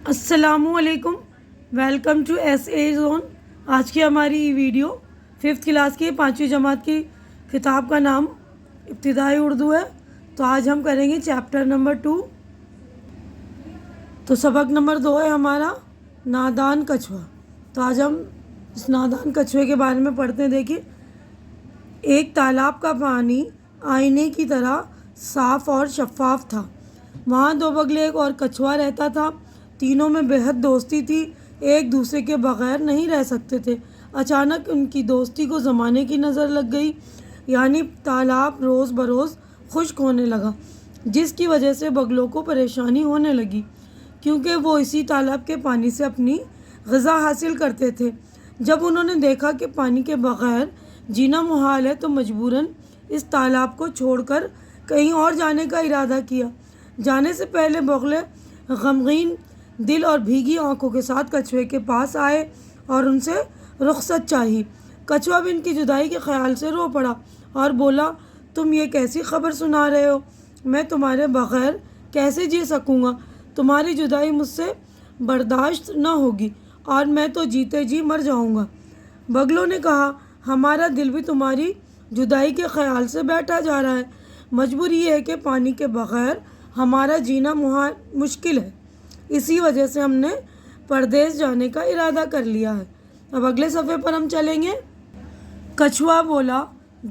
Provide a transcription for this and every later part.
السلام علیکم، welcome to S A zone. آج کی ہماری ویڈیو 5th کلاس کی 5ویں جماعت کی کتاب کا نام ابتدائی اردو ہے۔ تو آج ہم کریں گے چیپٹر نمبر 2۔ تو سبق نمبر 2 ہے ہمارا نادان کچھوا۔ تو آج ہم اس نادان کچھوے کے بارے میں پڑھتے ہیں۔ دیکھیے، ایک تالاب کا پانی آئینے کی طرح صاف اور شفاف تھا۔ وہاں 2 بگلے ایک اور کچھوا رہتا تھا۔ تینوں میں بہت دوستی تھی، ایک دوسرے کے بغیر نہیں رہ سکتے تھے۔ اچانک ان کی دوستی کو زمانے کی نظر لگ گئی، یعنی تالاب روز بروز خشک ہونے لگا، جس کی وجہ سے بگلوں کو پریشانی ہونے لگی، کیونکہ وہ اسی تالاب کے پانی سے اپنی غذا حاصل کرتے تھے۔ جب انہوں نے دیکھا کہ پانی کے بغیر جینا محال ہے تو مجبوراً اس تالاب کو چھوڑ کر کہیں اور جانے کا ارادہ کیا۔ جانے سے پہلے بگلے غمگین دل اور بھیگی آنکھوں کے ساتھ کچھوے کے پاس آئے اور ان سے رخصت چاہی۔ کچھوا بھی ان کی جدائی کے خیال سے رو پڑا اور بولا، تم یہ کیسی خبر سنا رہے ہو؟ میں تمہارے بغیر کیسے جی سکوں گا؟ تمہاری جدائی مجھ سے برداشت نہ ہوگی اور میں تو جیتے جی مر جاؤں گا۔ بگلوں نے کہا، ہمارا دل بھی تمہاری جدائی کے خیال سے بیٹھا جا رہا ہے۔ مجبوری یہ ہے کہ پانی کے بغیر ہمارا جینا مشکل ہے، اسی وجہ سے ہم نے پردیس جانے کا ارادہ کر لیا ہے۔ اب اگلے صفحے پر ہم چلیں گے۔ کچھوا بولا،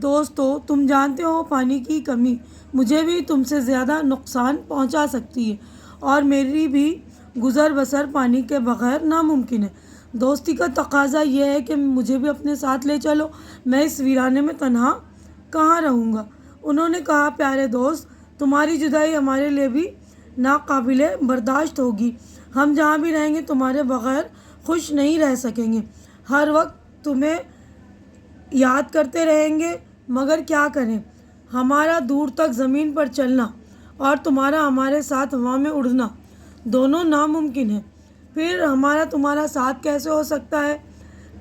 دوستو، تم جانتے ہو پانی کی کمی مجھے بھی تم سے زیادہ نقصان پہنچا سکتی ہے اور میری بھی گزر بسر پانی کے بغیر ناممکن ہے۔ دوستی کا تقاضا یہ ہے کہ مجھے بھی اپنے ساتھ لے چلو، میں اس ویرانے میں تنہا کہاں رہوں گا۔ انہوں نے کہا، پیارے دوست، تمہاری جدائی ہمارے لیے بھی ناقابل برداشت ہوگی۔ ہم جہاں بھی رہیں گے تمہارے بغیر خوش نہیں رہ سکیں گے، ہر وقت تمہیں یاد کرتے رہیں گے، مگر کیا کریں، ہمارا دور تک زمین پر چلنا اور تمہارا ہمارے ساتھ ہوا میں اڑنا دونوں ناممکن ہے، پھر ہمارا تمہارا ساتھ کیسے ہو سکتا ہے؟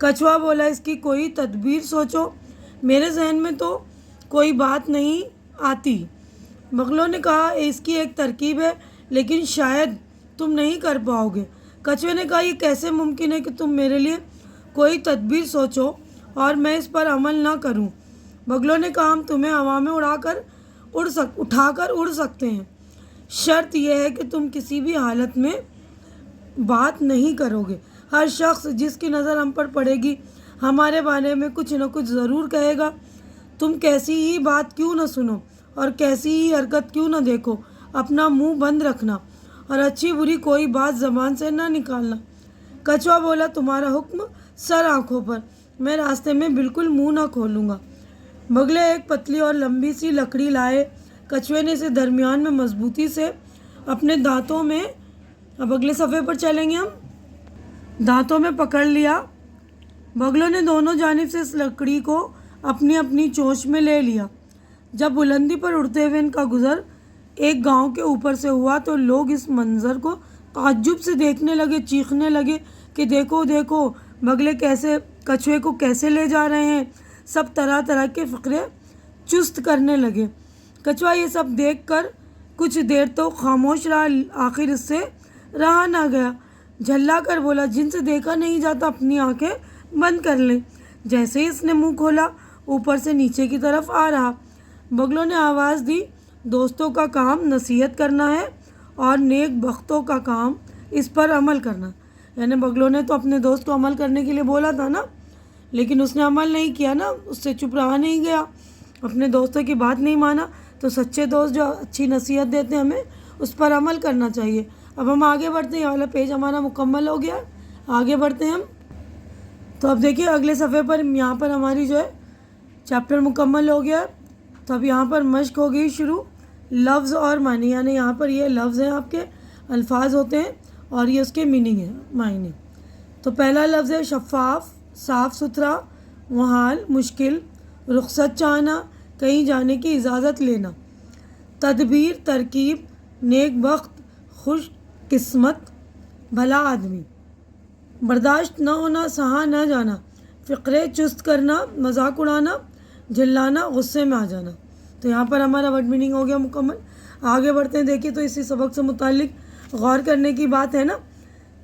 کچھوا بولا، اس کی کوئی تدبیر سوچو، میرے ذہن میں تو کوئی بات نہیں آتی۔ بگلوں نے کہا، اس کی ایک ترکیب ہے، لیکن شاید تم نہیں کر پاؤ گے۔ کچھوے نے کہا، یہ کیسے ممکن ہے کہ تم میرے لیے کوئی تدبیر سوچو اور میں اس پر عمل نہ کروں؟ بگلوں نے کہا، ہم تمہیں ہوا میں اٹھا کر اڑ سکتے ہیں، شرط یہ ہے کہ تم کسی بھی حالت میں بات نہیں کرو گے۔ ہر شخص جس کی نظر ہم پر پڑے گی ہمارے بارے میں کچھ نہ کچھ ضرور کہے گا۔ تم کیسی ہی بات کیوں نہ سنو اور کیسی ہی حرکت کیوں نہ دیکھو، اپنا منہ بند رکھنا اور اچھی بری کوئی بات زبان سے نہ نکالنا۔ کچھوا بولا، تمہارا حکم سر آنکھوں پر، میں راستے میں بالکل منہ نہ کھولوں گا۔ بگلے ایک پتلی اور لمبی سی لکڑی لائے۔ کچھوے نے اسے درمیان میں مضبوطی سے اپنے دانتوں میں، اب اگلے صفحے پر چلیں گے ہم، دانتوں میں پکڑ لیا۔ بگلوں نے دونوں جانب سے اس لکڑی کو اپنی اپنی چونچ میں لے لیا۔ جب بلندی پر اڑتے ہوئے ان کا گزر ایک گاؤں کے اوپر سے ہوا تو لوگ اس منظر کو تعجب سے دیکھنے لگے، چیخنے لگے کہ دیکھو دیکھو، بگلے کچھوے کو کیسے لے جا رہے ہیں۔ سب طرح طرح کے فقرے چست کرنے لگے۔ کچھوا یہ سب دیکھ کر کچھ دیر تو خاموش رہا، آخر اس سے رہا نہ گیا، جھلا کر بولا، جن سے دیکھا نہیں جاتا اپنی آنکھیں بند کر لیں۔ جیسے ہی اس نے منہ کھولا، اوپر سے نیچے کی طرف آ رہا۔ بگلوں نے آواز دی، دوستوں کا کام نصیحت کرنا ہے اور نیک بختوں کا کام اس پر عمل کرنا۔ یعنی بگلوں نے تو اپنے دوست کو عمل کرنے کے لیے بولا تھا نا، لیکن اس نے عمل نہیں کیا نا، اس سے چپ رہا نہیں گیا، اپنے دوستوں کی بات نہیں مانا۔ تو سچے دوست جو اچھی نصیحت دیتے ہیں ہمیں اس پر عمل کرنا چاہیے۔ اب ہم آگے بڑھتے ہیں، یہ والا پیج ہمارا مکمل ہو گیا، آگے بڑھتے ہیں ہم۔ تو اب دیکھیے اگلے صفحے پر، یہاں پر ہماری جو ہے چیپٹر مکمل ہو گیا۔ تو اب یہاں پر مشق ہو گئی شروع، لفظ اور معنی، یعنی یہاں پر یہ لفظ ہیں، آپ کے الفاظ ہوتے ہیں اور یہ اس کے میننگ ہے، معنی۔ تو پہلا لفظ ہے شفاف، صاف ستھرا، محال، مشکل، رخصت چاہنا، کہیں جانے کی اجازت لینا، تدبیر، ترکیب، نیک بخت، خوش قسمت، بھلا آدمی، برداشت نہ ہونا، سہا نہ جانا، فقرے چست کرنا، مذاق اڑانا، جھلانا، غصے میں آ جانا۔ تو یہاں پر ہمارا ورڈ میننگ ہو گیا مکمل۔ آگے بڑھتے ہیں، دیکھیے تو اسی سبق سے متعلق غور کرنے کی بات ہے نا۔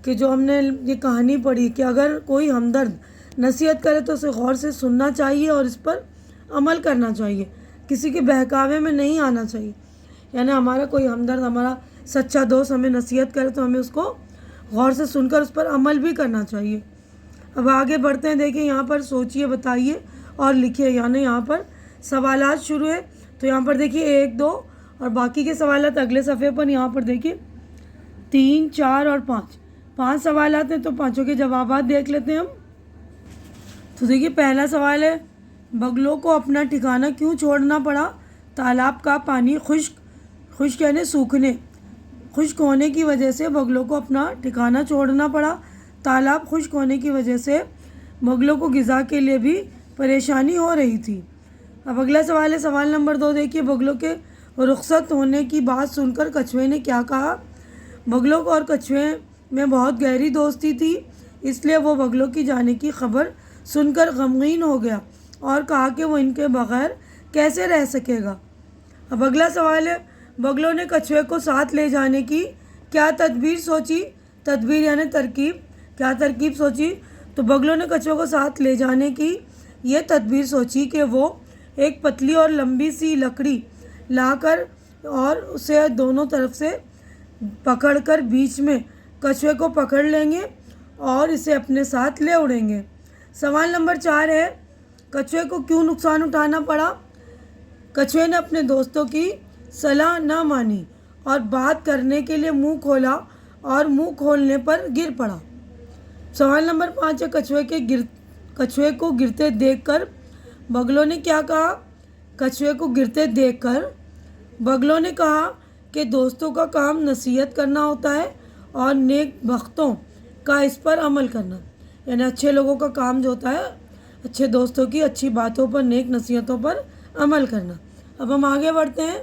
کہ جو ہم نے یہ کہانی پڑھی کہ اگر کوئی ہمدرد نصیحت کرے تو اسے غور سے سننا چاہیے اور اس پر عمل کرنا چاہیے، کسی کے بہکاوے میں نہیں آنا چاہیے. یعنی ہمارا کوئی ہمدرد، ہمارا سچا دوست ہمیں نصیحت کرے تو ہمیں اس کو غور سے سن کر اس پر عمل بھی کرنا چاہیے. اب آگے بڑھتے ہیں. دیکھیں یہاں پر سوچئے، بتائیے اور لکھیے. یعنی یہاں پر سوالات شروع ہے تو یہاں پر دیکھیے 1 2 اور باقی کے سوالات اگلے صفحے پر. یہاں پر دیکھیے 3 4 اور 5 سوالات ہیں تو پانچوں کے جوابات دیکھ لیتے ہیں ہم. تو دیکھیے پہلا سوال ہے، بگلوں کو اپنا ٹھکانہ کیوں چھوڑنا پڑا؟ تالاب کا پانی خشک یعنی سوکھنے، خشک ہونے کی وجہ سے بگلوں کو اپنا ٹھکانہ چھوڑنا پڑا. تالاب خشک ہونے کی وجہ سے بگلوں کو غذا کے لیے بھی پریشانی ہو رہی تھی. اب اگلا سوال ہے، سوال نمبر 2 دیکھیے، بگلوں کے رخصت ہونے کی بات سن کر کچھوے نے کیا کہا؟ بگلوں اور کچھوے میں بہت گہری دوستی تھی، اس لیے وہ بگلوں کی جانے کی خبر سن کر غمگین ہو گیا اور کہا کہ وہ ان کے بغیر کیسے رہ سکے گا. اب اگلا سوال ہے، بگلوں نے کچھوے کو ساتھ لے جانے کی کیا تدبیر سوچی؟ تدبیر یعنی ترکیب. کیا ترکیب سوچی؟ تو بگلوں نے کچھوے کو ساتھ لے جانے کی یہ تدبیر سوچی کہ وہ ایک پتلی اور لمبی سی لکڑی لا کر اور اسے دونوں طرف سے پکڑ کر بیچ میں کچھوے کو پکڑ لیں گے اور اسے اپنے ساتھ لے اڑیں گے. سوال نمبر 4 ہے، کچھوے کو کیوں نقصان اٹھانا پڑا؟ کچھوے نے اپنے دوستوں کی صلاح نہ مانی اور بات کرنے کے لیے منہ کھولا اور منہ کھولنے پر گر پڑا. سوال نمبر 5 ہے، کچھوے کو گرتے دیکھ کر بگلوں نے کیا کہا؟ کچھوے کو گرتے دیکھ کر بگلوں نے کہا کہ دوستوں کا کام نصیحت کرنا ہوتا ہے اور نیک بختوں کا اس پر عمل کرنا. یعنی اچھے لوگوں کا کام جو ہوتا ہے اچھے دوستوں کی اچھی باتوں پر، نیک نصیحتوں پر عمل کرنا. اب ہم آگے بڑھتے ہیں.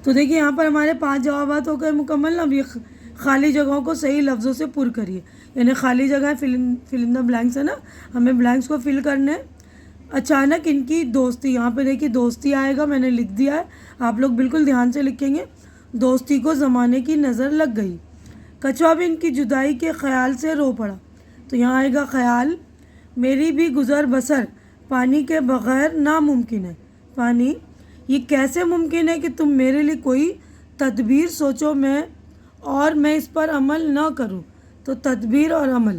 تو دیکھیے یہاں پر ہمارے 5 جوابات ہو گئے مکمل. اب یہ خالی جگہوں کو صحیح لفظوں سے پر کریے. یعنی خالی جگہ فل ان دا بلینکس ہے نا، ہمیں بلینکس کو فل کرنا ہے. اچانک ان کی دوستی، یہاں پہ دیکھیے دوستی آئے گا، میں نے لکھ دیا ہے، آپ لوگ بالکل دھیان سے لکھیں گے. دوستی کو زمانے کی نظر لگ گئی. کچھوا بھی ان کی جدائی کے خیال سے رو پڑا. تو یہاں آئے گا خیال. میری بھی گزر بسر پانی کے بغیر ناممکن ہے. پانی، یہ کیسے ممکن ہے کہ تم میرے لیے کوئی تدبیر سوچو اور میں اس پر عمل نہ کروں؟ تو تدبیر اور عمل.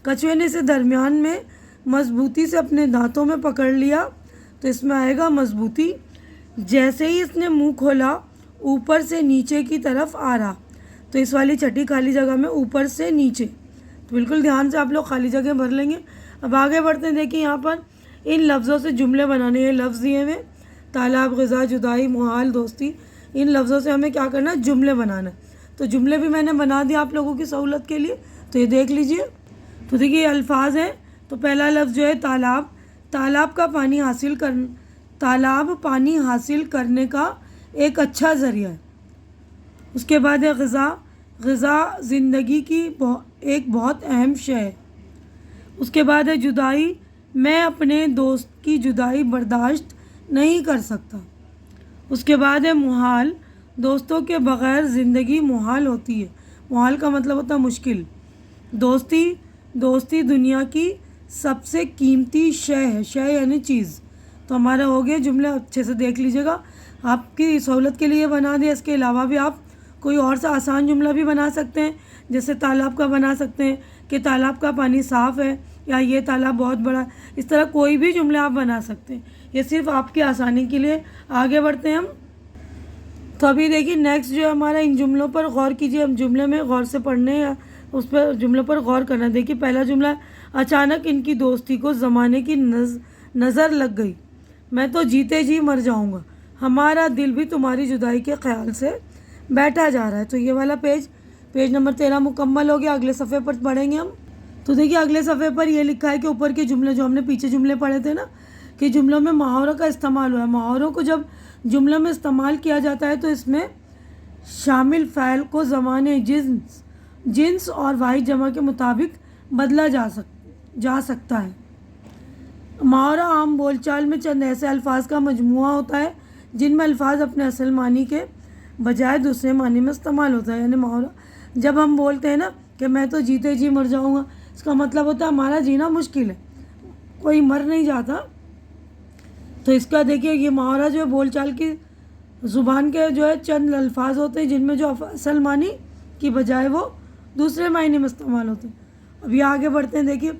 کچھوے نے اسے درمیان میں مضبوطی سے اپنے دانتوں میں پکڑ لیا. تو اس میں آئے گا مضبوطی. جیسے ہی اس نے منہ کھولا اوپر سے نیچے کی طرف آ رہا. تو اس والی چھٹی خالی جگہ میں اوپر سے نیچے، تو بالکل دھیان سے آپ لوگ خالی جگہ بھر لیں گے. اب آگے بڑھتے ہیں. دیکھیں یہاں پر ان لفظوں سے جملے بنانے. یہ لفظ دیے ہوئے تالاب، غذا، جدائی، محال، دوستی. ان لفظوں سے ہمیں کیا کرنا ہے؟ جملے بنانا ہے. تو جملے بھی میں نے بنا دیا آپ لوگوں کی سہولت کے لیے، تو یہ دیکھ لیجئے. تو دیکھیے یہ الفاظ ہیں. تو پہلا لفظ جو ہے تالاب. تالاب پانی حاصل کرنے کا ایک اچھا ذریعہ ہے. اس کے بعد ہے غذا. غذا زندگی کی ایک بہت اہم شے ہے. اس کے بعد ہے جدائی. میں اپنے دوست کی جدائی برداشت نہیں کر سکتا. اس کے بعد ہے محال. دوستوں کے بغیر زندگی محال ہوتی ہے. محال کا مطلب ہوتا ہے مشکل. دوستی دنیا کی سب سے قیمتی شے ہے. شے یعنی چیز. تو ہمارا ہو گیا جملے. اچھے سے دیکھ لیجیے گا، آپ کی سہولت کے لیے بنا دیا. اس کے علاوہ بھی آپ کوئی اور سا آسان جملہ بھی بنا سکتے ہیں، جیسے تالاب کا بنا سکتے ہیں کہ تالاب کا پانی صاف ہے، یا یہ تالاب بہت بڑا ہے. اس طرح کوئی بھی جملے آپ بنا سکتے ہیں. یہ صرف آپ کی آسانی کے لیے. آگے بڑھتے ہیں ہم. تو ابھی دیکھیے نیکسٹ جو ہے ہمارا، ان جملوں پر غور کیجیے. ہم جملے میں غور سے پڑھنے ہیں، اس پر جملوں پر غور کرنا. دیکھیے پہلا جملہ ہے، اچانک ان کی دوستی کو زمانے کی نظر لگ گئی. میں تو جیتے جی مر جاؤں گا. ہمارا دل بھی تمہاری جدائی کے خیال سے بیٹھا جا رہا ہے. تو یہ والا پیج نمبر 13 مکمل ہو گیا. اگلے صفحے پر پڑھیں گے ہم. تو دیکھیے اگلے صفحے پر یہ لکھا ہے کہ اوپر کے جملے جو ہم نے پیچھے جملے پڑھے تھے نا، کہ جملوں میں محاوروں کا استعمال ہوا ہے. محاوروں کو جب جملوں میں استعمال کیا جاتا ہے تو اس میں شامل فعل کو زمانے، جنس اور واحد جمع کے مطابق بدلا جا سکتا ہے. محاورہ عام بول چال میں چند ایسے الفاظ کا مجموعہ ہوتا ہے جن میں الفاظ اپنے اصل معنی کے بجائے دوسرے معنی میں استعمال ہوتا ہے. یعنی محاورہ جب ہم بولتے ہیں نا کہ میں تو جیتے جی مر جاؤں گا، اس کا مطلب ہوتا ہے ہمارا جینا مشکل ہے، کوئی مر نہیں جاتا. تو اس کا دیکھیے یہ محاورہ جو ہے بول چال کی زبان کے جو ہے چند الفاظ ہوتے ہیں جن میں جو اصل معنی کی بجائے وہ دوسرے معنی میں استعمال ہوتے ہیں. اب یہ آگے بڑھتے ہیں. دیکھیے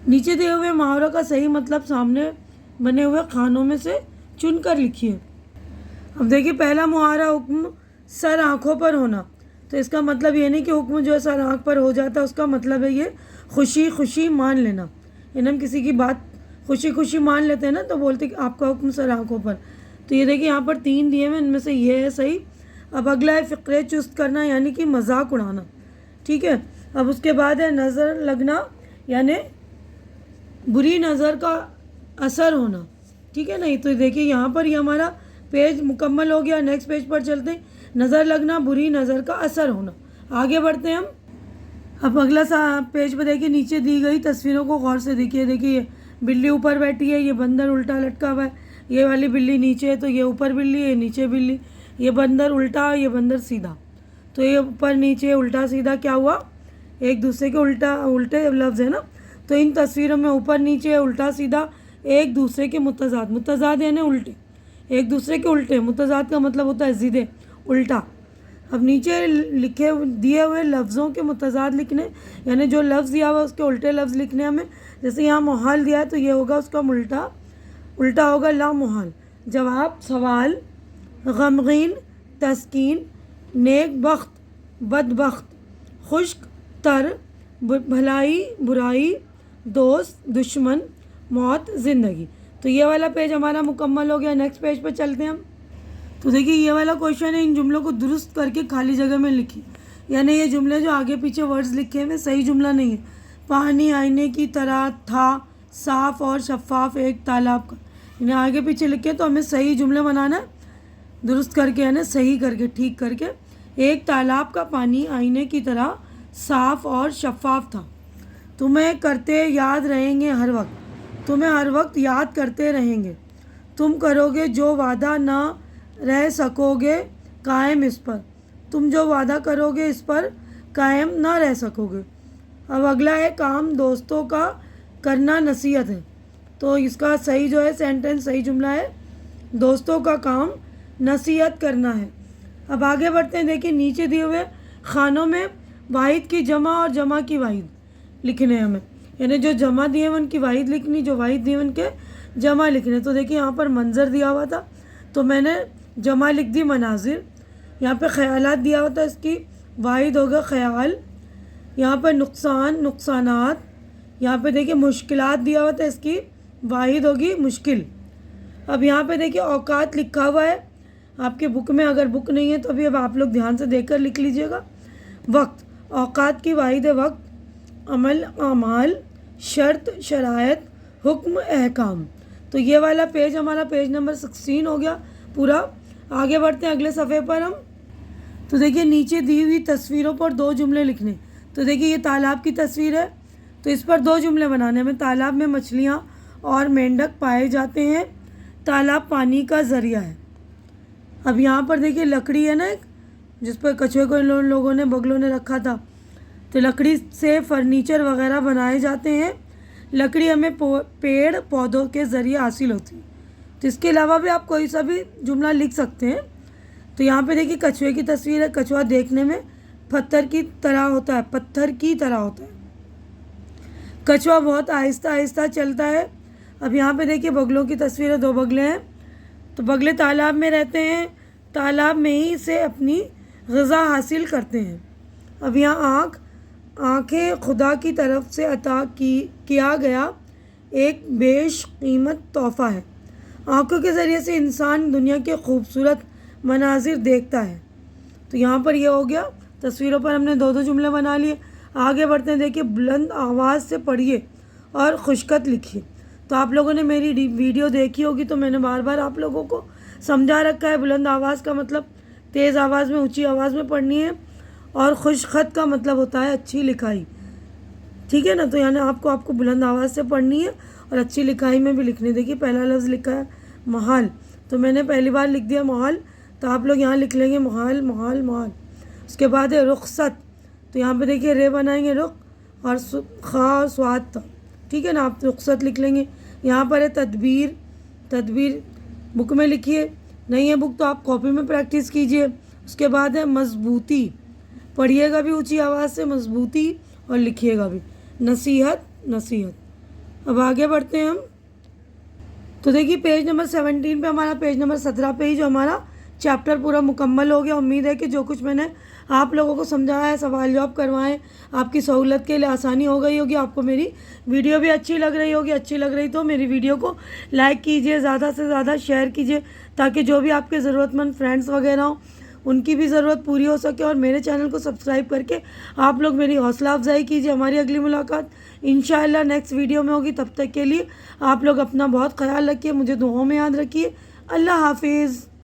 نیچے دیے ہوئے محاوروں کا صحیح مطلب سامنے بنے ہوئے خانوں میں سے چن کر لکھیے. اب دیکھیے پہلا محاورہ حکم سر آنکھوں پر ہونا. تو اس کا مطلب یہ نہیں کہ حکم جو ہے سر آنکھ پر ہو جاتا، اس کا مطلب ہے یہ خوشی خوشی مان لینا. یعنی ہم کسی کی بات خوشی خوشی مان لیتے ہیں نا تو بولتے کہ آپ کا حکم سر آنکھوں پر. تو یہ دیکھیے یہاں پر 3 دیے ہیں، ان میں سے یہ ہے صحیح. اب اگلا ہے فقرے چست کرنا یعنی کہ مذاق اڑانا. ٹھیک ہے. اب اس کے بعد ہے نظر لگنا یعنی بری نظر کا اثر ہونا. ٹھیک ہے. نہیں تو دیکھیے یہاں پر یہ ہمارا پیج مکمل ہو گیا. نیکسٹ پیج پر چلتے ہیں. نظر لگنا بری نظر کا اثر ہونا. آگے بڑھتے ہیں ہم. اب اگلا پیج پہ دیکھیے نیچے دی گئی تصویروں کو غور سے دیکھیے. دیکھیے یہ بلی اوپر بیٹھی ہے، یہ بندر الٹا لٹکا ہوا ہے، یہ والی بلی نیچے ہے تو یہ اوپر بلی ہے، یہ نیچے بلی، یہ بندر الٹا، یہ بندر سیدھا. تو یہ اوپر نیچے الٹا سیدھا کیا ہوا؟ ایک دوسرے کے الٹے لفظ ہے نا. تو ان تصویروں میں اوپر نیچے الٹا سیدھا ایک دوسرے کے متضاد یعنی الٹے، ایک دوسرے کے الٹے. متضاد کا مطلب ہوتا ہے ضد، الٹا. اب نیچے لکھے دیے ہوئے لفظوں کے متضاد لکھنے یعنی جو لفظ دیا ہوا اس کے الٹے لفظ لکھنے ہمیں. جیسے یہاں محال دیا ہے تو یہ ہوگا اس کا الٹا ہوگا لا محال. جواب سوال غمگین تسکین نیک بخت بدبخت خشک تر بھلائی برائی دوست دشمن موت زندگی. تو یہ والا پیج ہمارا مکمل ہو گیا. نیکسٹ پیج پہ چلتے ہیں ہم. تو دیکھیے یہ والا کوشچن ہے ان جملوں کو درست کر کے خالی جگہ میں لکھی. یعنی یہ جملے جو آگے پیچھے ورڈز لکھے ہوئے صحیح جملہ نہیں ہے. پانی آئینے کی طرح تھا صاف اور شفاف ایک تالاب کا. یعنی آگے پیچھے لکھے تو ہمیں صحیح جملے بنانا ہے درست کر کے، یعنی صحیح کر کے ٹھیک کر کے. ایک تالاب کا پانی آئینے کی طرح صاف اور شفاف تھا. تمہیں کرتے یاد رہیں گے ہر وقت، تمہیں ہر وقت یاد کرتے رہیں گے. تم کرو گے جو وعدہ نہ رہ سکو گے قائم اس پر، تم جو وعدہ کرو گے اس پر قائم نہ رہ سکو گے. اب اگلا ہے کام دوستوں کا کرنا نصیحت ہے. تو اس کا صحیح جو ہے سینٹنس صحیح جملہ ہے دوستوں کا کام نصیحت کرنا ہے. اب آگے بڑھتے ہیں. دیکھیں نیچے دیے ہوئے خانوں میں واحد کی جمع اور جمع کی واحد لکھنے ہمیں. یعنی جو جمع دیے ہیں ان کی واحد لکھنی، جو واحد دیے ان کے جمع لکھنے. تو دیکھیں یہاں پر منظر دیا ہوا تھا تو میں نے جمع لکھ دی مناظر. یہاں پہ خیالات دیا ہوا تھا، اس کی واحد ہوگا خیال. یہاں پہ نقصانات. یہاں پہ دیکھیں مشکلات دیا ہوا تھا، اس کی واحد ہوگی مشکل. اب یہاں پہ دیکھیں اوقات لکھا ہوا ہے آپ کے بک میں، اگر بک نہیں ہے تو ابھی اب آپ لوگ دھیان سے دیکھ کر لکھ لیجئے گا. وقت اوقات کی واحد ہے وقت. عمل اعمال شرط شرائط حکم احکام. تو یہ والا پیج ہمارا پیج نمبر 16 ہو گیا پورا. آگے بڑھتے ہیں اگلے صفحے پر ہم. تو دیکھیے نیچے دی ہوئی تصویروں پر 2 جملے لکھنے. تو دیکھیے یہ تالاب کی تصویر ہے تو اس پر 2 جملے بنانے ہمیں. تالاب میں مچھلیاں اور مینڈک پائے جاتے ہیں. تالاب پانی کا ذریعہ ہے. اب یہاں پر دیکھیے لکڑی ہے نا ایک جس پر کچھوے کو لوگوں نے بگلوں نے رکھا تھا. تو لکڑی سے فرنیچر وغیرہ بنائے جاتے ہیں. لکڑی ہمیں پیڑ پودوں کے ذریعے حاصل ہوتی ہے. تو اس کے علاوہ بھی آپ کوئی سا بھی جملہ لکھ سکتے ہیں. تو یہاں پہ دیکھیے کچھوے کی تصویر ہے. کچھوا دیکھنے میں پتھر کی طرح ہوتا ہے. کچھوا بہت آہستہ آہستہ چلتا ہے. اب یہاں پہ دیکھیے بگلوں کی تصویر ہے. 2 بگلے ہیں. تو بگلے تالاب میں رہتے ہیں، تالاب میں ہی سے اپنی غذا حاصل کرتے ہیں. اب یہاں آنکھیں خدا کی طرف سے عطا کیا گیا ایک بیش قیمت تحفہ ہے. آنکھوں کے ذریعے سے انسان دنیا کے خوبصورت مناظر دیکھتا ہے. تو یہاں پر یہ ہو گیا تصویروں پر ہم نے 2 جملے بنا لیے. آگے بڑھتے ہیں. دیکھیے بلند آواز سے پڑھیے اور خوشخط لکھیے. تو آپ لوگوں نے میری ویڈیو دیکھی ہوگی تو میں نے بار بار آپ لوگوں کو سمجھا رکھا ہے. بلند آواز کا مطلب تیز آواز میں اونچی آواز میں پڑھنی ہے، اور خوشخط کا مطلب ہوتا ہے اچھی لکھائی. ٹھیک ہے نا. تو یعنی آپ کو بلند آواز سے پڑھنی ہے اور اچھی لکھائی میں بھی لکھنی. دیکھیے پہلا لفظ لکھا ہے محال، تو میں نے پہلی بار لکھ دیا محال. تو آپ لوگ یہاں لکھ لیں گے محال محال محال. اس کے بعد ہے رخصت. تو یہاں پہ دیکھیے رے بنائیں گے رخ اور خا سواد تھا، ٹھیک ہے نا. آپ رخصت لکھ لیں گے. یہاں پر ہے تدبیر، تدبیر بک میں لکھیے، نہیں ہے بک تو آپ کاپی میں پریکٹس کیجئے. اس کے بعد ہے مضبوطی، پڑھیے گا بھی اونچی آواز سے مضبوطی اور لکھیے گا بھی. نصیحت، نصیحت. اب آگے بڑھتے ہیں ہم. تو دیکھیے پیج نمبر 17 پہ ہمارا پیج نمبر 17 پہ ہی جو ہمارا چیپٹر پورا مکمل ہو گیا. امید ہے کہ جو کچھ میں نے آپ لوگوں کو سمجھایا ہے، سوال جواب کروائے، آپ کی سہولت کے لیے آسانی ہو گئی ہوگی. آپ کو میری ویڈیو بھی اچھی لگ رہی ہوگی. اچھی لگ رہی تو میری ویڈیو کو لائک کیجئے، زیادہ سے زیادہ شیئر کیجئے، تاکہ جو بھی آپ کے ضرورت مند فرینڈس وغیرہ ہوں ان کی بھی ضرورت پوری ہو سکے. اور میرے چینل کو سبسکرائب کر کے آپ لوگ میری حوصلہ افزائی کیجئے. ہماری اگلی ملاقات انشاءاللہ نیکسٹ ویڈیو میں ہوگی. تب تک کے لیے آپ لوگ اپنا بہت خیال رکھیے، مجھے دعاؤں میں یاد رکھیے. اللہ حافظ.